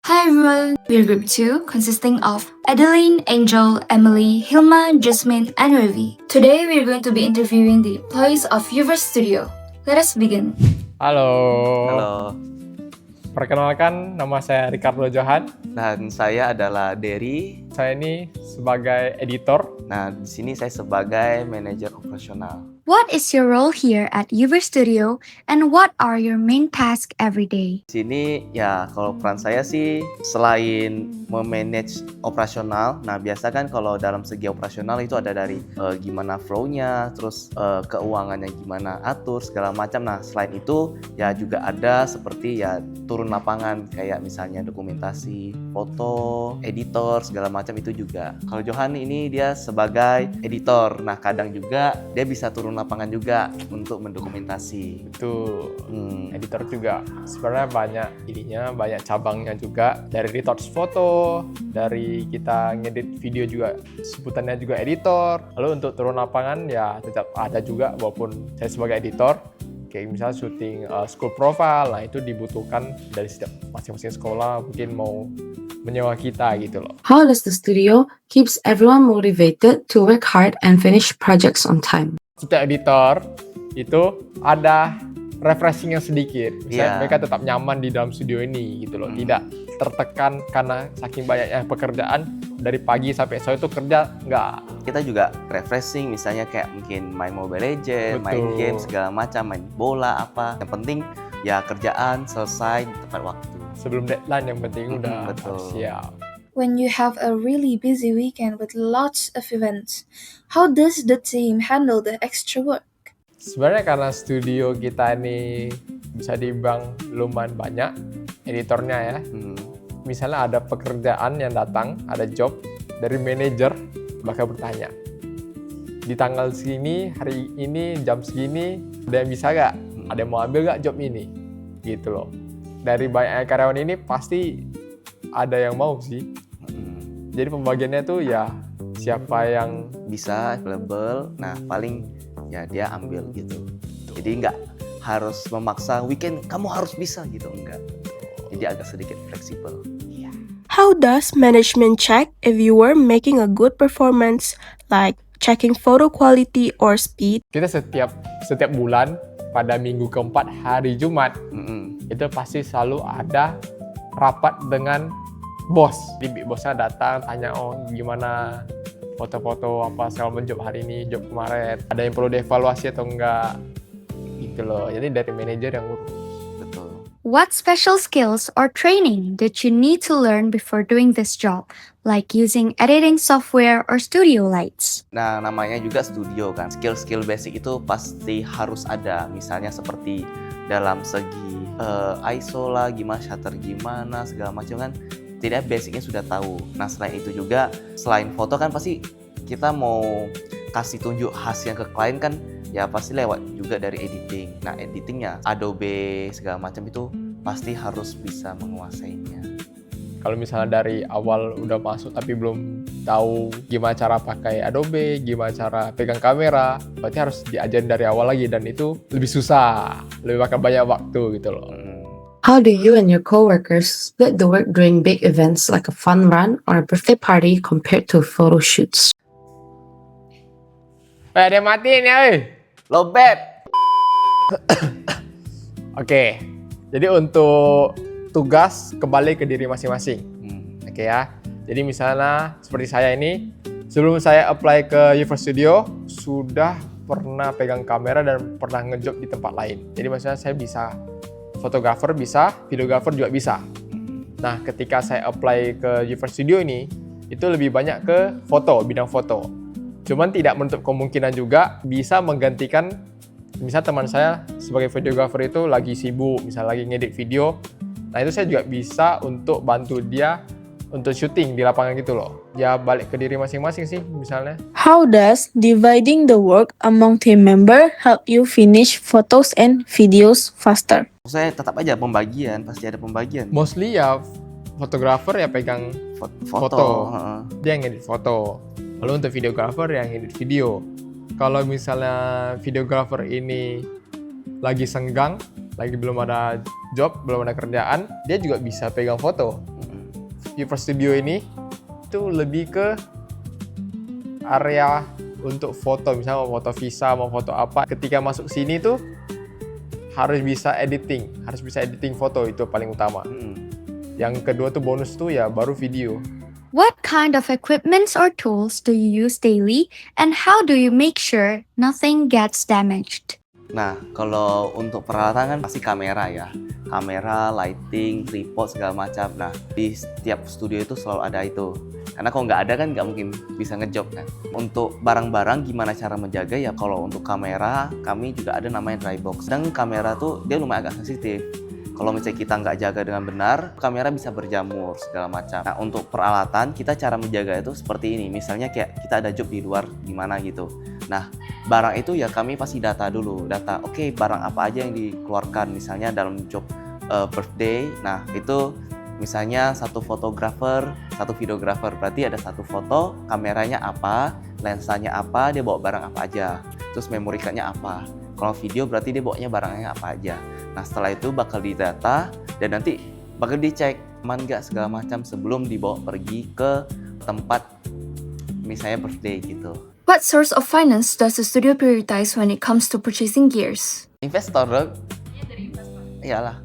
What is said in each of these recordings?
Hi everyone, we're group 2 consisting of Adeline, Angel, Emily, Hilma, Jasmine, and Ravi. Today we're going to be interviewing the employees of Uverse Studio. Let us begin. Halo. Halo, Perkenalkan, nama saya Ricardo Johan. dan saya adalah Derry. Saya ini sebagai editor. Nah, di sini saya sebagai manajer operasional. What is your role here at Uverse Studio and what are your main tasks every day? Di sini ya kalau peran saya sih selain memanage operasional, nah biasa kan kalau dalam segi operasional itu ada dari gimana flow-nya, terus keuangannya gimana atur segala macam. Nah, selain itu ya juga ada seperti ya turun lapangan kayak misalnya dokumentasi, foto, editor segala macam itu juga. Kalau Johan ini dia sebagai editor. Nah, kadang juga dia bisa turun lapangan juga untuk mendokumentasi. Itu editor juga. Sebenarnya banyak ininya, banyak cabangnya juga. Dari retouch foto, dari kita ngedit video juga, sebutannya juga editor. Lalu untuk turun lapangan ya tetap ada juga walaupun saya sebagai editor. Kayak misalnya syuting school profile, nah itu dibutuhkan dari setiap masing-masing sekolah mungkin mau menyewa kita gitu loh. How does the studio keeps everyone motivated to work hard and finish projects on time? Setiap editor itu ada refreshingnya sedikit. Misalnya Yeah. mereka tetap nyaman di dalam studio ini gitu loh. Tidak tertekan karena saking banyaknya pekerjaan dari pagi sampai sore itu kerja nggak. Kita juga refreshing misalnya kayak mungkin main Mobile Legends, main Betul. game segala macam, main bola apa. Yang penting ya kerjaan selesai di tepat waktu. Sebelum deadline yang penting udah betul. siap. When you have a really busy weekend with lots of events, how does the team handle the extra work? Sebenarnya karena studio kita ini bisa dibilang lumayan banyak editornya ya. Misalnya ada pekerjaan yang datang, ada job dari manajer bakal bertanya, di tanggal segini, hari ini, jam segini, ada yang bisa gak? Ada yang mau ambil gak job ini? Gitu loh. Dari banyak karyawan ini pasti ada yang mau sih. Jadi pembagiannya tuh ya siapa yang Bisa available, nah paling ya dia ambil gitu. Jadi nggak harus memaksa weekend kamu harus bisa gitu, enggak. Jadi agak sedikit fleksibel. How does management check if you were making a good performance, like checking photo quality or speed? kita setiap bulan pada minggu keempat hari Jumat itu pasti selalu ada rapat dengan bos. Jadi bosnya datang tanya, oh gimana foto-foto apa segala job hari ini, job kemarin, ada yang perlu dievaluasi atau enggak gitu loh. Jadi dari manajer yang urus. Betul. What special skills or training did you need to learn before doing this job, like using editing software or studio lights? Nah, namanya juga studio kan. Skill-skill basic itu pasti harus ada. Misalnya seperti dalam segi ISO lah, gimana shutter gimana, segala macam kan. Tidak basicnya sudah tahu. Nah, selain itu juga, selain foto kan pasti kita mau kasih tunjuk hasilnya ke klien kan, ya pasti lewat juga dari editing. Nah, editingnya Adobe segala macam itu pasti harus bisa menguasainya. Kalau misalnya dari awal udah masuk tapi belum tahu gimana cara pakai Adobe, gimana cara pegang kamera, berarti harus diajarin dari awal lagi dan itu lebih susah, lebih makan banyak waktu gitu loh. How do you and your coworkers split the work during big events like a fun run or a birthday party compared to photo shoots? Ada yang matiin ya, Lobet! Oke, jadi untuk tugas kembali ke diri masing-masing. Oke ya, jadi misalnya seperti saya ini, sebelum saya apply ke Uverse Studio, sudah pernah pegang kamera dan pernah ngejob di tempat lain. Jadi maksudnya saya bisa fotografer bisa, videografer juga bisa. Nah, ketika saya apply ke Uverse Studio ini, itu lebih banyak ke foto, bidang foto. Cuman tidak menutup kemungkinan juga bisa menggantikan, misal teman saya sebagai videografer itu lagi sibuk, misal lagi ngedit video. Nah, itu saya juga bisa untuk bantu dia untuk syuting di lapangan gitu loh. Ya balik ke diri masing-masing sih misalnya. How does dividing the work among team member help you finish photos and videos faster? Saya tetap aja pembagian, pasti ada pembagian. Mostly ya fotografer ya pegang foto. Dia yang ngedit foto. Lalu untuk videografer yang ngedit video. Kalau misalnya videografer ini lagi senggang, lagi belum ada job, belum ada kerjaan, dia juga bisa pegang foto. Uver Studio ini itu lebih ke area untuk foto, misalnya mau foto visa, mau foto apa. Ketika masuk sini tuh harus bisa editing foto, itu paling utama. Yang kedua tuh bonus tuh ya baru video. What kind of equipments or tools do you use daily, and how do you make sure nothing gets damaged? Nah, kalau untuk peralatan kan pasti kamera ya. Kamera, lighting, tripod, segala macam. Nah, di setiap studio itu selalu ada itu. Karena kalau nggak ada kan nggak mungkin bisa ngejob kan. Untuk barang-barang gimana cara menjaga ya, kalau untuk kamera kami juga ada namanya dry box. Dan kamera tuh dia lumayan agak sensitif. Kalau misalnya kita nggak jaga dengan benar, kamera bisa berjamur segala macam. Nah, untuk peralatan kita cara menjaga itu seperti ini. Misalnya kayak kita ada job di luar gimana gitu. Nah, barang itu ya kami pasti data dulu. Oke, barang apa aja yang dikeluarkan misalnya dalam job birthday. Nah, itu misalnya satu fotografer, satu videografer. Berarti ada satu foto, kameranya apa, lensanya apa, dia bawa barang apa aja. Terus memory card-nya apa. Kalau video berarti dia bawanya barangnya apa aja. Nah, setelah itu bakal didata dan nanti bakal dicek aman nggak segala macam sebelum dibawa pergi ke tempat misalnya birthday gitu. What source of finance does the studio prioritize when it comes to purchasing gears? Investor, iyalah.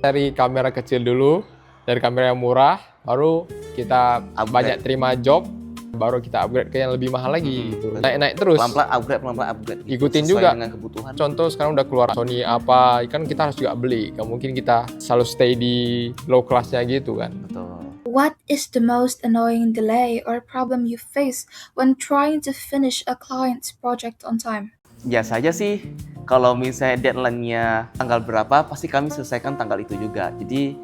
Dari kamera kecil dulu, dari kamera yang murah, baru kita banyak terima job, baru kita upgrade ke yang lebih mahal lagi gitu. Naik terus. Pelan-pelan upgrade. Ikutin sesuai juga dengan kebutuhan. Contoh sekarang udah keluar Sony apa, kan kita harus juga beli. Gak mungkin kita selalu stay di low class-nya gitu kan. Betul. What is the most annoying delay or problem you face when trying to finish a client's project on time? Biasa aja sih, kalau misalnya deadline-nya tanggal berapa, pasti kami selesaikan tanggal itu juga. Jadi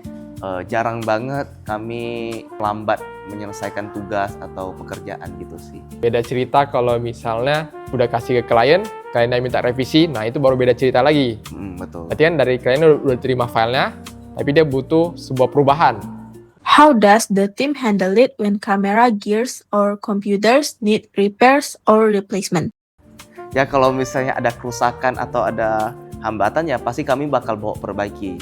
jarang banget kami lambat menyelesaikan tugas atau pekerjaan gitu sih. Beda cerita kalau misalnya udah kasih ke klien yang minta revisi, nah itu baru beda cerita lagi. Betul. Berarti kan dari klien udah terima filenya, tapi dia butuh sebuah perubahan. How does the team handle it when camera gears or computers need repairs or replacement? Ya kalau misalnya ada kerusakan atau ada hambatan ya pasti kami bakal bawa perbaiki.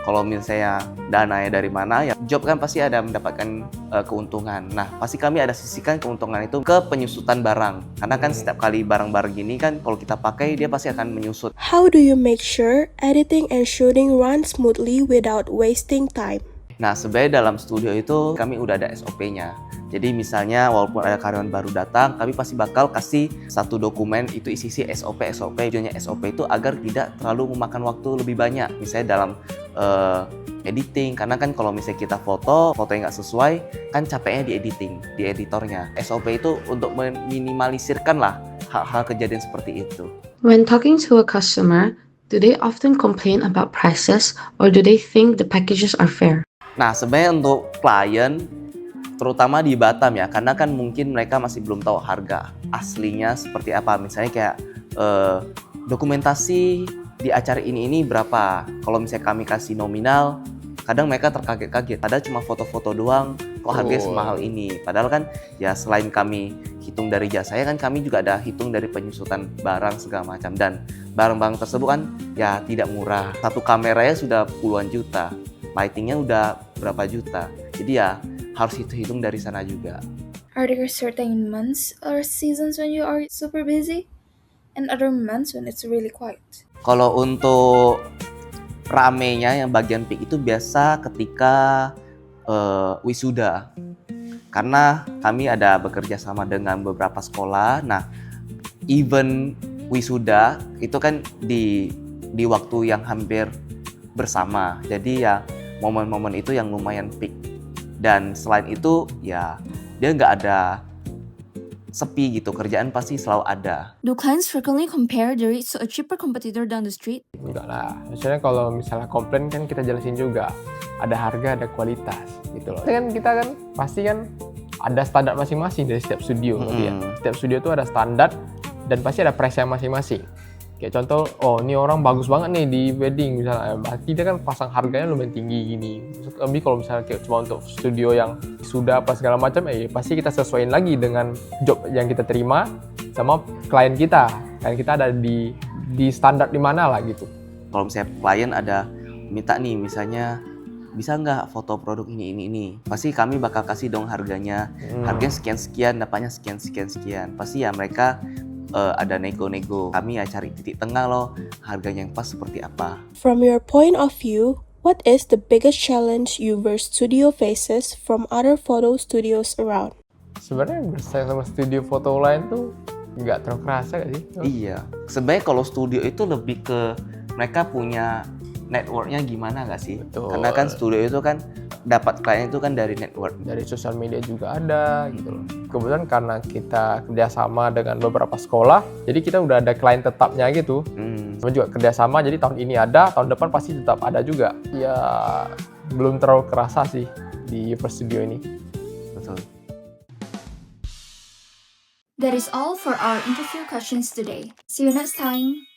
Kalau misalnya dananya dari mana ya job kan pasti ada mendapatkan keuntungan. Nah pasti kami ada sisihkan keuntungan itu ke penyusutan barang. Karena kan setiap kali barang-barang gini kan kalau kita pakai dia pasti akan menyusut. How do you make sure editing and shooting run smoothly without wasting time? Nah sebenarnya dalam studio itu kami udah ada SOP-nya. Jadi misalnya walaupun ada karyawan baru datang, kami pasti bakal kasih satu dokumen itu isi SOP. Tujuannya SOP itu agar tidak terlalu memakan waktu lebih banyak. Misalnya dalam editing, karena kan kalau misalnya kita foto yang nggak sesuai, kan capeknya di editing, di editornya. SOP itu untuk meminimalisirkan lah hal-hal kejadian seperti itu. When talking to a customer, do they often complain about prices or do they think the packages are fair? Nah sebenarnya untuk klien, terutama di Batam ya, karena kan mungkin mereka masih belum tahu harga aslinya seperti apa. Misalnya kayak dokumentasi di acara ini berapa. Kalau misalnya kami kasih nominal, kadang mereka terkaget-kaget. Padahal cuma foto-foto doang, kok harganya semahal ini. Padahal kan ya selain kami hitung dari jasanya kan kami juga ada hitung dari penyusutan barang segala macam. Dan barang-barang tersebut kan ya tidak murah. Satu kameranya sudah puluhan juta, lightingnya udah berapa juta. Jadi ya harus hitung dari sana juga. Are there certain months or seasons when you are super busy? And other months when it's really quiet? Kalau untuk ramenya yang bagian peak itu biasa ketika wisuda. Karena kami ada bekerja sama dengan beberapa sekolah. Nah, event wisuda itu kan di waktu yang hampir bersama. Jadi ya momen-momen itu yang lumayan peak. Dan selain itu ya dia nggak ada sepi gitu, kerjaan pasti selalu ada. Do clients frequently compare the rates to a cheaper competitor down the street? Enggak lah, maksudnya kalau misalnya komplain kan kita jelasin juga, ada harga, ada kualitas gitu loh. Kita kan pasti kan ada standar masing-masing dari setiap studio. Ya. Setiap studio itu ada standar dan pasti ada price-nya masing-masing. Kayak contoh, oh ini orang bagus banget nih di wedding misalnya, berarti dia kan pasang harganya lumayan tinggi gini. Tapi kalau misalnya kayak cuma untuk studio yang sudah apa segala macam, pasti kita sesuaiin lagi dengan job yang kita terima sama klien kita. Klien kita ada di standar di mana lah gitu. Kalau misalnya klien ada minta nih misalnya bisa nggak foto produk ini. Pasti kami bakal kasih dong harganya. Harganya sekian-sekian, dapatnya sekian. Pasti ya mereka ada nego-nego. Kami ya cari titik tengah loh, harganya yang pas seperti apa. From your point of view, what is the biggest challenge Uverse Studio faces from other photo studios around? Sebenarnya bersaing sama studio foto lain tuh nggak terlalu kerasa gak sih? Iya, sebenarnya kalau studio itu lebih ke mereka punya networknya gimana nggak sih? Betul. Karena kan studio itu kan dapat klien itu kan dari network. Dari sosial media juga ada gitu loh. Kebetulan karena kita kerjasama dengan beberapa sekolah, jadi kita udah ada klien tetapnya gitu. Sama juga kerjasama, jadi tahun ini ada, tahun depan pasti tetap ada juga. Ya belum terlalu kerasa sih di Uverse Studio ini. Betul. That is all for our interview questions today. See you next time.